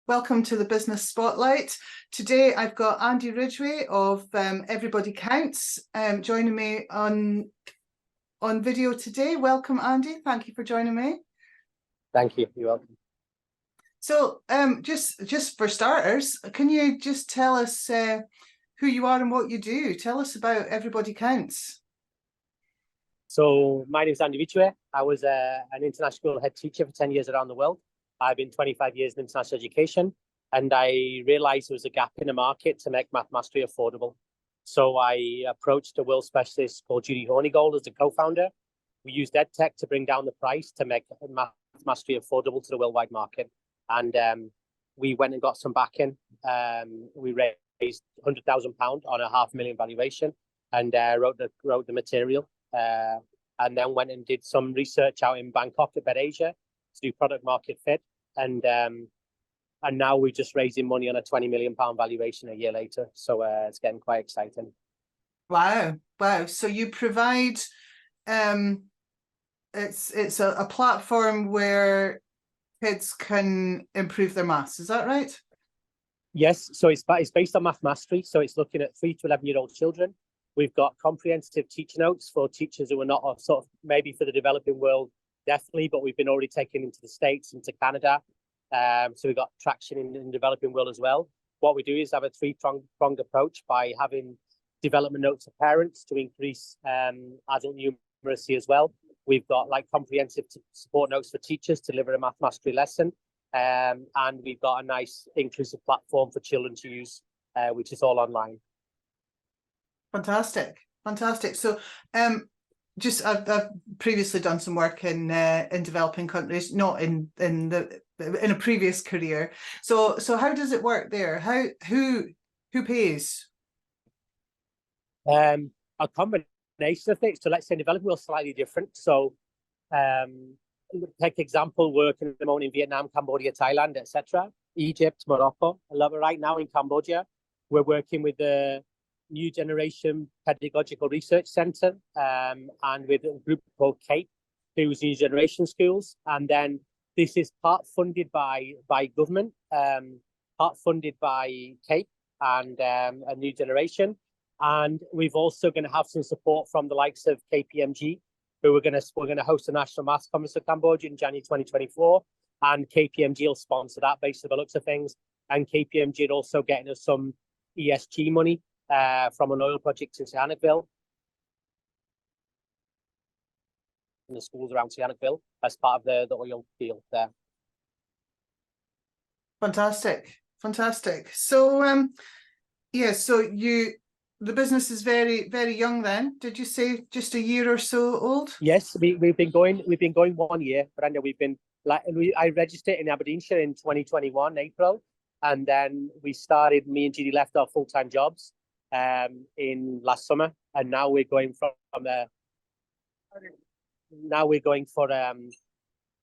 Welcome to the Business Spotlight. Today I've got Andy Ridgway of Everybody Counts joining me on video today. Welcome, Andy. Thank you for joining me. Thank you. You're welcome. So just for starters, can you just tell us who you are and what you do? Tell us about Everybody Counts. So my name is Andy Ridgway. I was an international head teacher for 10 years around the world. I've been 25 years in international education, and I realized there was a gap in the market to make math mastery affordable. So I approached a world specialist called Judy Hornigold as the co-founder. We used EdTech to bring down the price to make math mastery affordable to the worldwide market. And we went and got some backing. We raised £100,000 on a £500,000 valuation, and wrote the material. And then went and did some research out in Bangkok at BetAsia to do product market fit, and now we're just raising money on a £20 million valuation a year later. So it's getting quite exciting. Wow! So you provide it's a platform where kids can improve their maths. Is that right? Yes. So it's based on math mastery. So it's looking at 3 to 11-year-old children. We've got comprehensive teacher notes for teachers who are not sort of maybe for the developing world, definitely, but we've been already taken into the States, into Canada. So we've got traction in the developing world as well. What we do is have a three-pronged approach by having development notes for parents to increase adult numeracy as well. We've got like comprehensive support notes for teachers to deliver a math mastery lesson. And we've got a nice inclusive platform for children to use, which is all online. Fantastic. So I've previously done some work in developing countries, not in a previous career. So how does it work there? Who pays? A combination of things. So let's say in developing world slightly different. So take example, working at the moment in Vietnam, Cambodia, Thailand, etc. Egypt, Morocco. I love it right now in Cambodia. We're working with the New Generation Pedagogical Research Center and with a group called CAPE, who's New Generation Schools. And then this is part funded by government, part funded by CAPE and a New Generation. And we've also going to have some support from the likes of KPMG, who we're going to host a National Maths Conference of Cambodia in January 2024. And KPMG will sponsor that based on the looks of things. And KPMG are also getting us some ESG money from an oil project in Sihanoukville, in the schools around Sihanoukville, as part of the oil field there. Fantastic. So so the business is very, very young then. Did you say just a year or so old? Yes, we've been going 1 year, but I know I registered in Aberdeenshire in 2021 April, and then me and Judy left our full-time jobs in last summer, and now we're going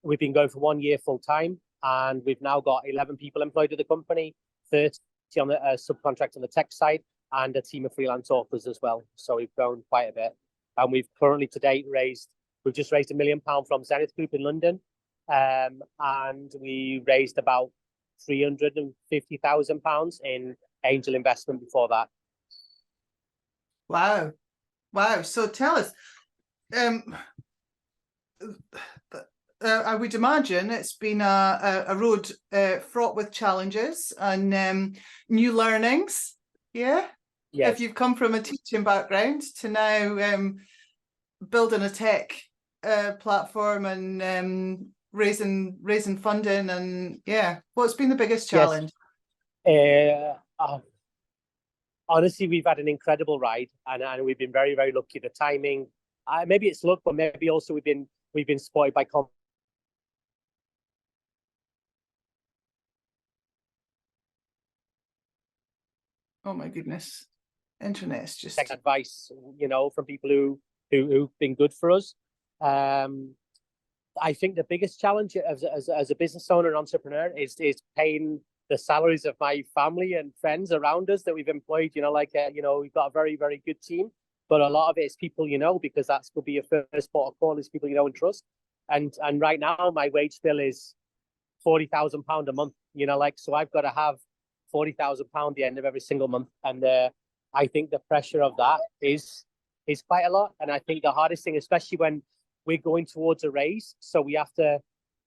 we've been going for 1 year full time, and we've now got 11 people employed at the company, 30 on the subcontract on the tech side, and a team of freelance authors as well. So we've grown quite a bit, and we've currently to date we've just raised £1 million from Zenith Group in London, and we raised about £350,000 in angel investment before that. Wow. So tell us, I would imagine it's been a road fraught with challenges and new learnings. Yeah. Yes. If you've come from a teaching background to now building a tech platform and raising funding, and what's been the biggest challenge? Yes. Honestly, we've had an incredible ride, and we've been very, very lucky. The timing, maybe it's luck, but maybe also we've been spoiled by oh my goodness, internet's just advice, from people who've been good for us. I think the biggest challenge as a business owner and entrepreneur is paying the salaries of my family and friends around us that we've employed. We've got a very, very good team, but a lot of it is people because that could be your first port of call, is people and trust. And right now my wage bill is £40,000 a month you know, like, so I've got to have £40,000 at the end of every single month. And I think the pressure of that is quite a lot. And I think the hardest thing, especially when we're going towards a raise, so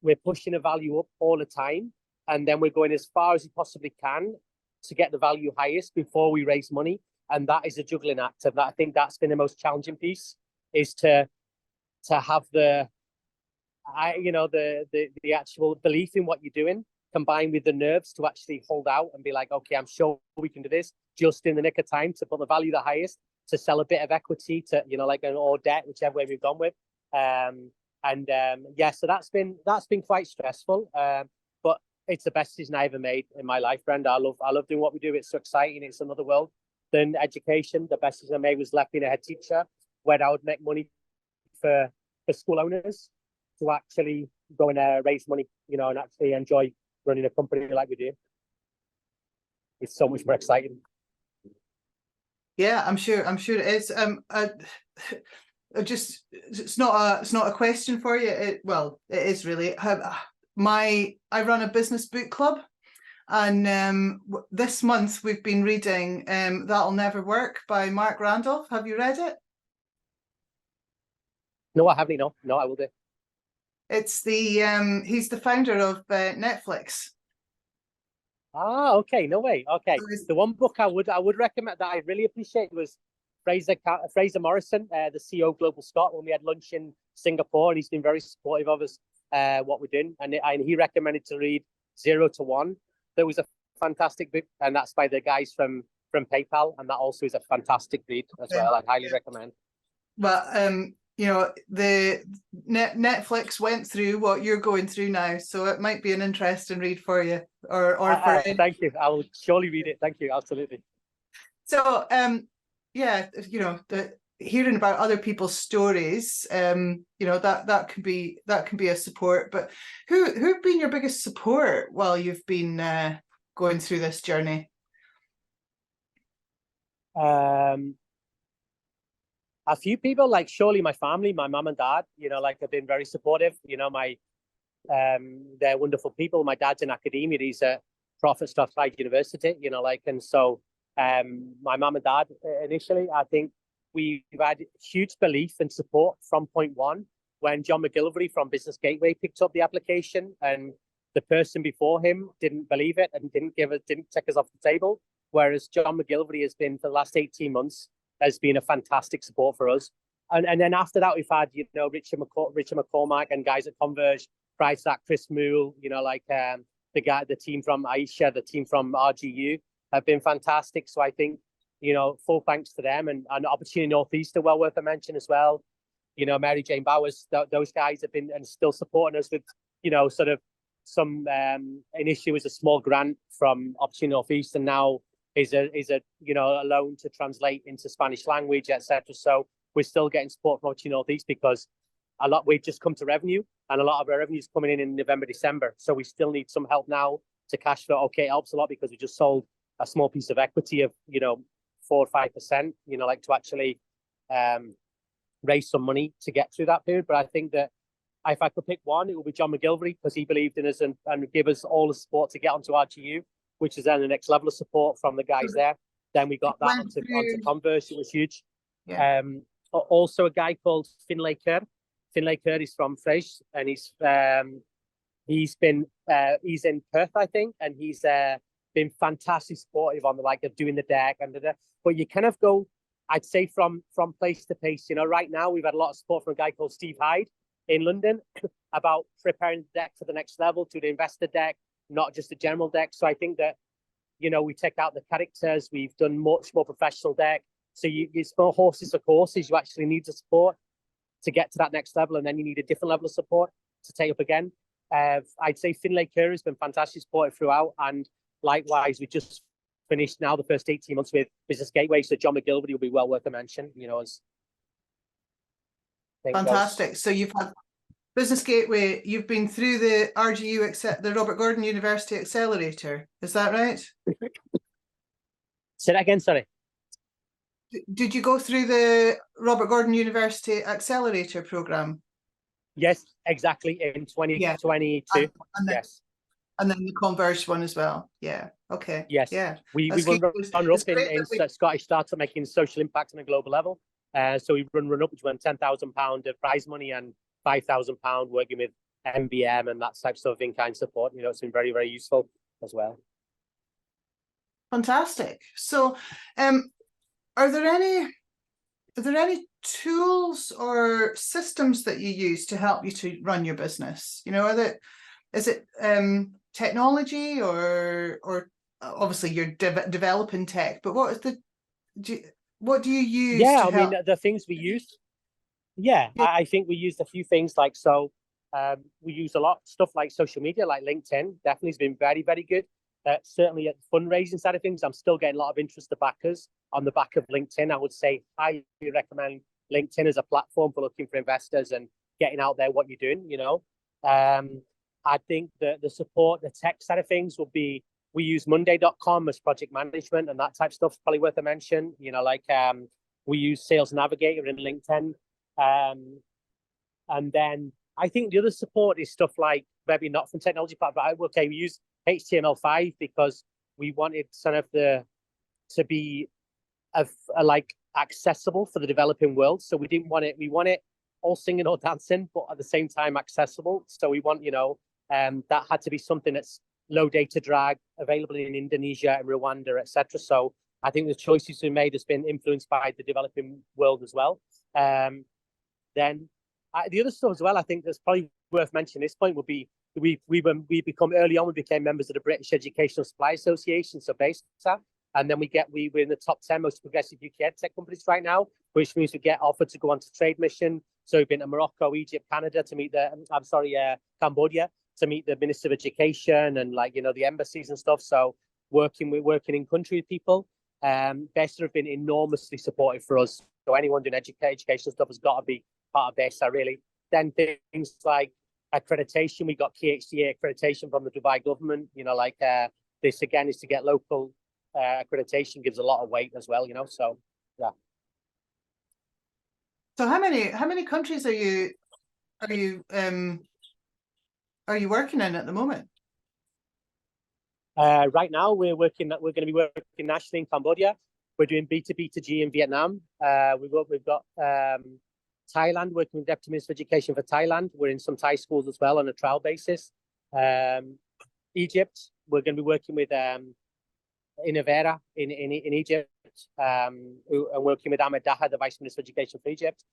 we're pushing the value up all the time. And then we're going as far as we possibly can to get the value highest before we raise money. And that is a juggling act. And I think that's been the most challenging piece, is to have the actual belief in what you're doing, combined with the nerves to actually hold out and be like, okay, I'm sure we can do this just in the nick of time to put the value the highest, to sell a bit of equity, to, you know, like an or debt, whichever way we've gone with. So that's been quite stressful. But it's the best decision I ever made in my life, Brenda. I love doing what we do. It's so exciting. It's another world. Then education, the best decision I made was left being a head teacher, where I would make money for school owners to actually go and raise money, you know, and actually enjoy running a company like we do. It's so much more exciting. Yeah, I'm sure it is. It's not a question for you. It is really. I run a business book club, and this month we've been reading That'll Never Work by Mark Randolph. Have you read it? No, I haven't. No, I will do. It's he's the founder of Netflix. Ah, okay, no way. Okay, the one book I would recommend that I really appreciate was Fraser Morrison, the CEO of Global Scott, when we had lunch in Singapore, and he's been very supportive of us, what we're doing, and he recommended to read 0 to 1. That was a fantastic book, and that's by the guys from PayPal, and that also is a fantastic read as well. I'd highly recommend. Well, you know, the Netflix went through what you're going through now, so it might be an interesting read for you. Thank you. I will surely read it. Thank you. Absolutely. So, yeah, you know, hearing about other people's stories, you know, that can be a support. But who've been your biggest support while you've been going through this journey? A few people, like surely my family, my mum and dad, you know, like have been very supportive. You know, they're wonderful people. My dad's in academia. He's a prof at Strathclyde University, you know, like, and so my mum and dad initially, I think we've had huge belief and support from point one when John McGilvray from Business Gateway picked up the application, and the person before him didn't believe it and didn't take us off the table. Whereas John McGilvray has been, for the last 18 months, has been a fantastic support for us. And then after that, we've had, you know, Richard McCormack and guys at Converge, prior to that, Chris Moole, you know, like the team from Aisha, the team from RGU have been fantastic. So I think, you know, full thanks to them, and Opportunity Northeast are well worth a mention as well. You know, Mary Jane Bowers, those guys have been and still supporting us with, you know, sort of some initially was a small grant from Opportunity Northeast, and now is a you know, a loan to translate into Spanish language, etc. So we're still getting support from Opportunity Northeast because we've just come to revenue, and a lot of our revenue is coming in November, December. So we still need some help now to cash flow. Okay, it helps a lot because we just sold a small piece of equity of, you know, 4 or 5%, you know, like to actually raise some money to get through that period. But I think that if I could pick one, it would be John McGilvray, because he believed in us and gave us all the support to get onto RGU, which is then the next level of support from the guys there. Then we got that onto Converse. It was huge. Yeah. Also a guy called Finlay Kerr. Finlay Kerr is from Fresh, and he's in Perth, I think, and he's been fantastic supportive on the like of doing the deck but you kind of go, I'd say, from place to place. You know, right now we've had a lot of support from a guy called Steve Hyde in London about preparing the deck for the next level, to the investor deck, not just the general deck. So I think that, you know, we take out the characters, we've done much more professional deck. So it's more horses for courses. You actually need the support to get to that next level, and then you need a different level of support to take up again. I'd say Finlay Kerr has been fantastic supportive throughout, and likewise, we just finished now the first 18 months with Business Gateway, so John McGilvray will be well worth a mention, you know. Fantastic. So you've had Business Gateway, you've been through the RGU, the Robert Gordon University Accelerator, is that right? Say that again, sorry. Did you go through the Robert Gordon University Accelerator program? Yes, exactly, in 2022. Yeah. Yes. And then the Converge one as well. Yeah. Okay. Yes. Yeah. We That's run good. runner up It's great in that we- Scottish startup making social impact on a global level. So we run up, which won £10,000 of prize money and £5,000 working with MBM and that type of stuff, in-kind support. You know, it's been very, very useful as well. Fantastic. So, are there any tools or systems that you use to help you to run your business? You know, is it technology or obviously you're developing tech, but what do you use Yeah, to I mean, help? the things we use. Yeah, I think we used a few things like, so we use a lot of stuff like social media, like LinkedIn, definitely has been very, very good. Certainly at the fundraising side of things, I'm still getting a lot of interest to backers on the back of LinkedIn. I would say highly recommend LinkedIn as a platform for looking for investors and getting out there what you're doing, you know. I think the support, the tech side of things will be, we use monday.com as project management and that type of stuff is probably worth a mention. You know, like we use Sales Navigator in LinkedIn. And then I think the other support is stuff like, maybe not from technology part, but okay, we use HTML5 because we wanted sort of to be like accessible for the developing world. So we didn't want it, we want it all singing or dancing, but at the same time accessible. So we want, you know, that had to be something that's low data drag, available in Indonesia and Rwanda, etc. So I think the choices we made has been influenced by the developing world as well. Then the other stuff as well, I think that's probably worth mentioning at this point would be we become early on, we became members of the British Educational Supply Association, so BASA, and then we're in the top 10 most progressive UK ed tech companies right now, which means we get offered to go on to trade mission. So we've been to Morocco, Egypt, Canada to meet Cambodia to meet the Minister of Education and, like, you know, the embassies and stuff. So working in country with people. BASA have been enormously supportive for us. So anyone doing educational stuff has got to be part of BASA, really. Then things like accreditation, we got KHDA accreditation from the Dubai government. You know, like this again is to get local accreditation, gives a lot of weight as well. You know, so yeah. So how many countries are you working in at the moment? Right now, we're going to be working nationally in Cambodia. We're doing B2B2G in Vietnam. We've got Thailand, working with Deputy Minister of Education for Thailand. We're in some Thai schools as well on a trial basis. Egypt, we're going to be working with Innovera in Egypt, and working with Ahmed Daha, the Vice Minister of Education for Egypt.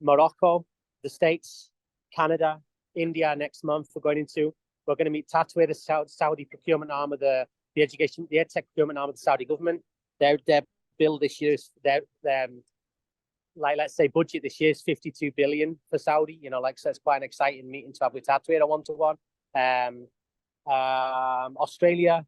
Morocco, the States, Canada, India next month. We're going to meet Tatwe, the Saudi procurement arm of the ed tech procurement arm of the Saudi government. Their bill this year is like, let's say budget this year is 52 billion for Saudi. You know, like, so it's quite an exciting meeting to have with Tatwe at a one-to-one. Australia,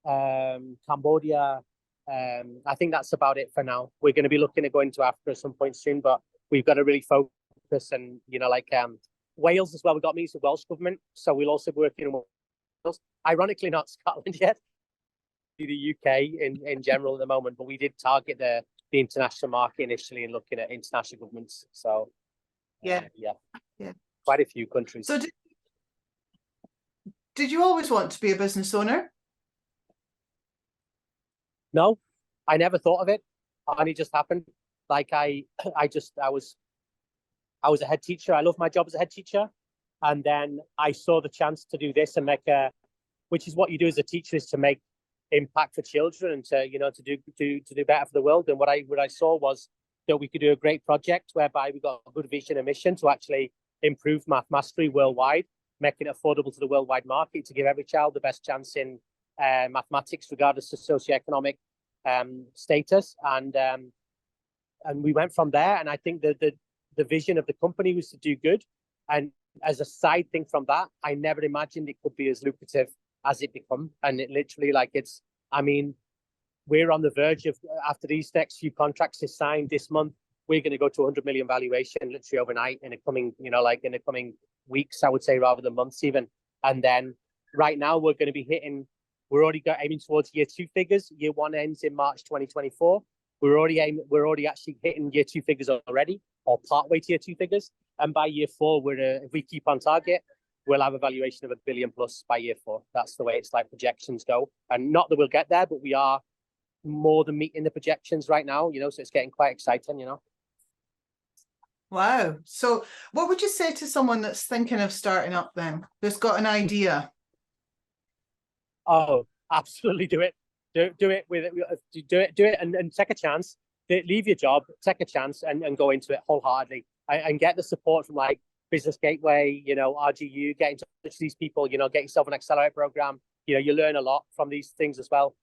Cambodia. I think that's about it for now. We're going to be looking at going to Africa at some point soon, but we've got to really focus. And, you know, like Wales as well. We've got meetings with Welsh government, so we'll also be working in Wales. Ironically, not Scotland yet. The UK in general at the moment, but we did target the international market initially and looking at international governments. So yeah, quite a few countries. So did you always want to be a business owner? No, I never thought of it. And it just happened. Like I was a head teacher. I love my job as a head teacher. And then I saw the chance to do this and which is what you do as a teacher, is to make impact for children and to, you know, to do better for the world. And what I saw was that we could do a great project whereby we got a good vision and mission to actually improve math mastery worldwide, making it affordable to the worldwide market, to give every child the best chance in mathematics, regardless of socioeconomic status. And we went from there. And I think that the vision of the company was to do good. And as a side thing from that, I never imagined it could be as lucrative as it become. And it literally, like, I mean, we're on the verge of, after these next few contracts is signed this month, we're going to go to 100 million valuation literally overnight in the coming weeks, I would say, rather than months even. And then right now we're going to be we're already aiming towards year 2 figures. Year 1 ends in March 2024. We're already actually hitting year 2 figures already, or partway to year 2 figures. And by year 4, if we keep on target, we'll have a valuation of $1 billion plus by year 4. That's the way it's like projections go. And not that we'll get there, but we are more than meeting the projections right now, you know, so it's getting quite exciting, you know. Wow. So what would you say to someone that's thinking of starting up then, that's got an idea? Oh, absolutely do it. Do it with it. Do it and take a chance. Leave your job, take a chance and go into it wholeheartedly and get the support from like Business Gateway, you know, RGU, get in touch with these people, you know, get yourself an accelerator program. You know, you learn a lot from these things as well.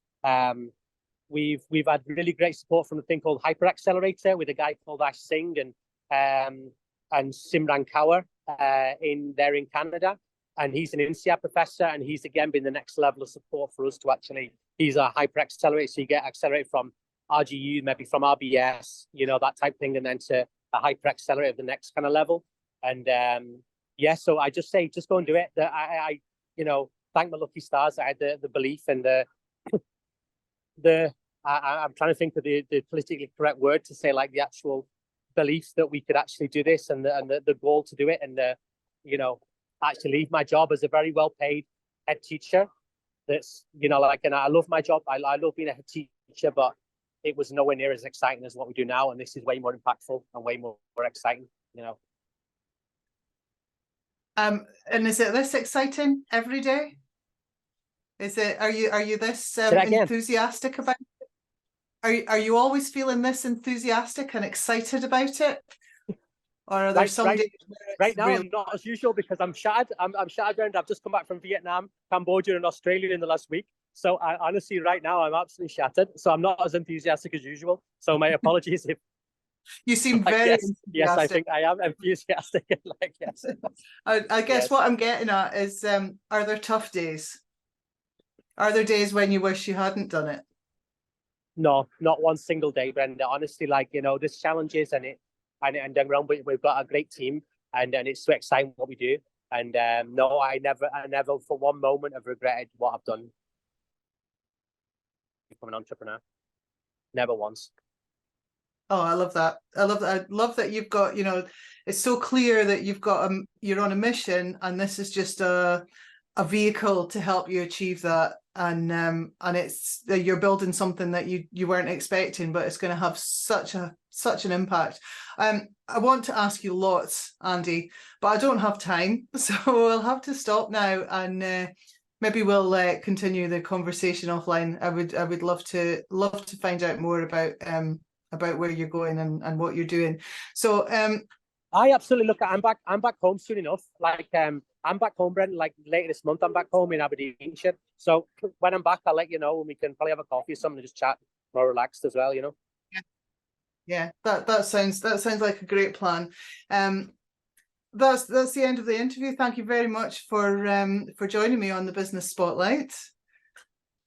We've had really great support from a thing called Hyper Accelerator with a guy called Ash Singh and Simran Kaur in Canada. And he's an INSEAD professor, and he's again been the next level of support for us to actually, he's a hyper accelerator. So you get accelerated from RGU, maybe from RBS, you know, that type of thing, and then to a hyper accelerator of the next kind of level. And yeah, so I just say, just go and do it. I you know, thank my lucky stars. I had the belief and I'm trying to think of the politically correct word to say, like the actual belief that we could actually do this and the goal to do it. And you know, actually leave my job as a very well paid head teacher. That's, you know, like, and I love my job. I love being a head teacher, but it was nowhere near as exciting as what we do now. And this is way more impactful and way more exciting, you know. And is it this exciting every day? Is it, are you this enthusiastic about it? Are you always feeling this enthusiastic and excited about it? Or are there some days right now really... I'm not as usual because I'm shattered. I'm shattered. I've just come back from Vietnam, Cambodia, and Australia in the last week. So I honestly, right now, I'm absolutely shattered. So I'm not as enthusiastic as usual. So my apologies if you seem very yes, I think I am enthusiastic. Like, yes. I guess what I'm getting at is, are there tough days? Are there days when you wish you hadn't done it? No, not one single day, Brenda. Honestly, like, you know, there's challenges and around, but we've got a great team and it's so exciting what we do. And no, I never for one moment have regretted what I've done. Become an entrepreneur. Never once. Oh, I love that. I love that. I love that you've got, you know, it's so clear that you've got you're on a mission, and this is just a vehicle to help you achieve that. And it's you're building something that you weren't expecting, but it's going to have such an impact. I want to ask you lots, Andy, but I don't have time, so we'll have to stop now, and maybe we'll continue the conversation offline. I would love to find out more about where you're going and what you're doing. So I absolutely look at I'm back home soon enough. Like I'm back home, Brendan, like later this month. I'm back home in Aberdeenshire. So when I'm back, I'll let you know, and we can probably have a coffee or something and just chat more relaxed as well, you know. Yeah, that sounds like a great plan. That's the end of the interview. Thank you very much for joining me on the Business Spotlight.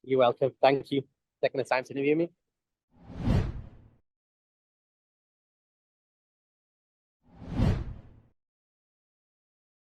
You're welcome. Thank you for taking the time to interview me.